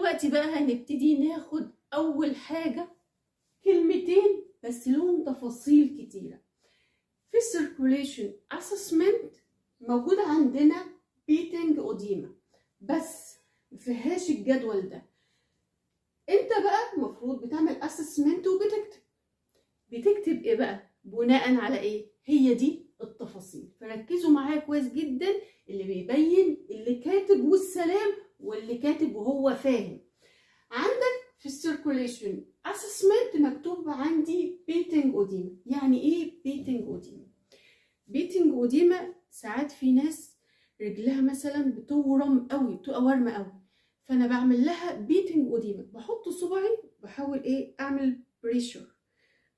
دلوقتي بقى هنبتدي ناخد اول حاجة كلمتين بس لهم تفاصيل كتيرة. في circulation assessment موجود عندنا beating edema بس مفيهاش الجدول ده. انت بقى المفروض بتعمل assessment بتكتب ايه بقى بناء على ايه؟ هي دي التفاصيل. فركزوا معايا كويس جدا، اللي بيبين اللي كاتب والسلام واللي كاتب وهو فاهم. عندك في السيركوليشن اسسمنت مكتوب عندي بيتنج اوديما. يعني ايه بيتنج اوديما؟ بيتنج اوديما ساعات في ناس رجلها مثلا بتورم قوي، بتبقى ورمه قوي، فانا بعمل لها بيتنج اوديما، بحط صباعي بحاول ايه اعمل بريشر،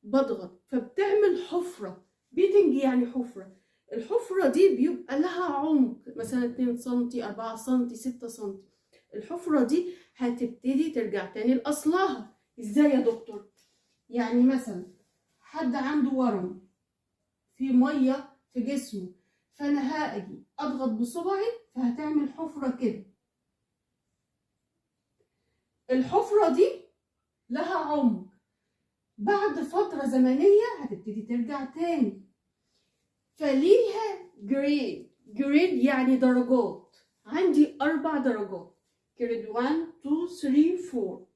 بضغط فبتعمل حفره. بيتنج يعني حفره. الحفره دي بيبقى لها عمق مثلا 2 سم 4 سم 6 سم. الحفرة دي هتبتدي ترجع تاني لأصلها. ازاي يا دكتور؟ يعني مثلا حد عنده ورم في مية في جسمه، فأنا هاجي أضغط بصبعي فهتعمل حفرة كده. الحفرة دي لها عمق، بعد فترة زمنية هتبتدي ترجع تاني. فليها جريد يعني درجات. عندي 4 درجات، جريد 1 2 3 4.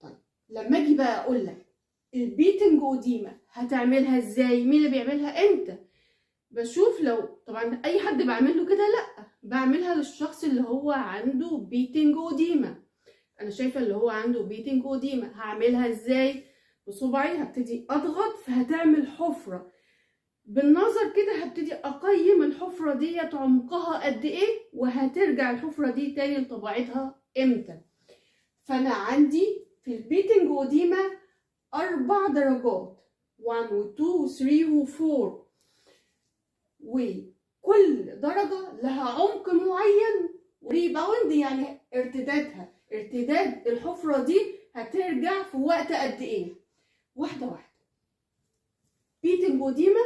طيب لما اجي بقى اقول لك البيتنج اوديما هتعملها ازاي؟ مين اللي بيعملها؟ انت. بشوف لو طبعا اي حد بعمل له كده لا، بعملها للشخص اللي هو عنده بيتنج اوديما. انا شايفه اللي هو عنده بيتنج اوديما هعملها ازاي؟ بصبعي هبتدي اضغط فهتعمل حفره. بالنظر كده هبتدي اقيم الحفرة ديت عمقها قد ايه، وهترجع الحفرة دي تاني لطبيعتها امتى. فانا عندي في البيتنج اوديما 4 درجات، 1 و 2 و 3 و 4، وكل درجة لها عمق معين. وريباوند يعني ارتدادها، ارتداد الحفرة دي هترجع في وقت قد ايه. واحدة واحدة. بيتنج اوديما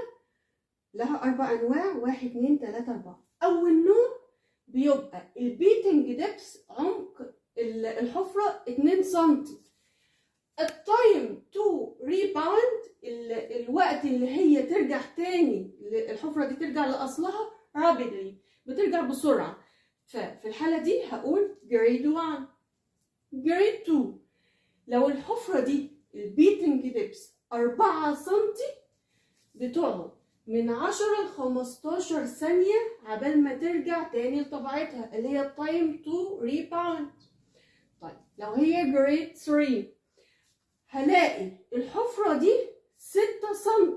لها 4 أنواع، 1 2 3 4. أول نوع بيبقى البيتنج ديبس، عمق الحفرة 2 سم. التايم تو ريباوند، الوقت اللي هي ترجع تاني الحفرة دي ترجع لأصلها رابيدلي، بترجع بسرعة. ففي الحالة دي هقول جريد 1. جريد 2 لو الحفرة دي البيتنج ديبس 4 سم، بتقعد من 10 ل 15 ثانية عبال ما ترجع تاني لطبيعتها، اللي هي التايم تو ريباوند. طيب لو هي جريد 3 هلاقي الحفرة دي 6 سم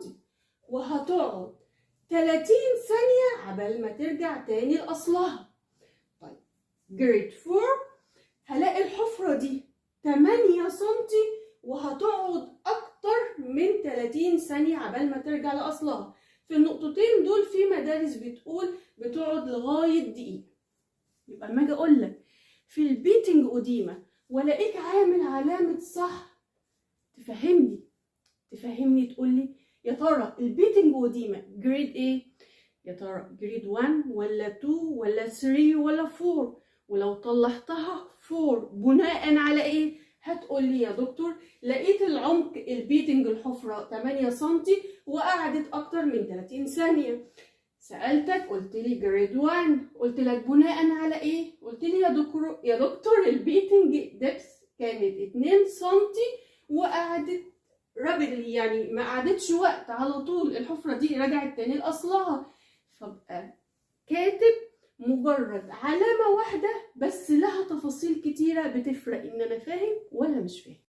وهتقعد 30 ثانية عبال ما ترجع تاني لأصلها. طيب جريد 4 هلاقي الحفرة دي 8 سم وهتقعد أكتر من 30 ثانية عبال ما ترجع لأصلها. في النقطتين دول في مدارس بتقول بتقعد لغاية دقيقة. يبقى لما اجي اقول لك في البيتنج اوديما والاقيك عامل علامة صح، تفهمني تقول لي يا ترى البيتنج اوديما جريد ايه؟ يا ترى جريد 1 ولا 2 ولا 3 ولا 4؟ ولو طلعتها 4 بناء على ايه؟ هتقول لي يا دكتور لقيت العمق البيتنج الحفرة 8 سم وقعدت اكتر من 30 ثانية. سألتك قلت لي جريد 1، قلت لك بناء على ايه؟ قلت لي يا دكتور البيتنج ديبس كانت 2 سم وقعدت رابيدلي، يعني ما قعدتش وقت، على طول الحفرة دي رجعت تاني لأصلها. فبقى كاتب مجرد علامة واحدة بس لها تفاصيل كتيرة بتفرق ان انا فاهم ولا مش فاهم.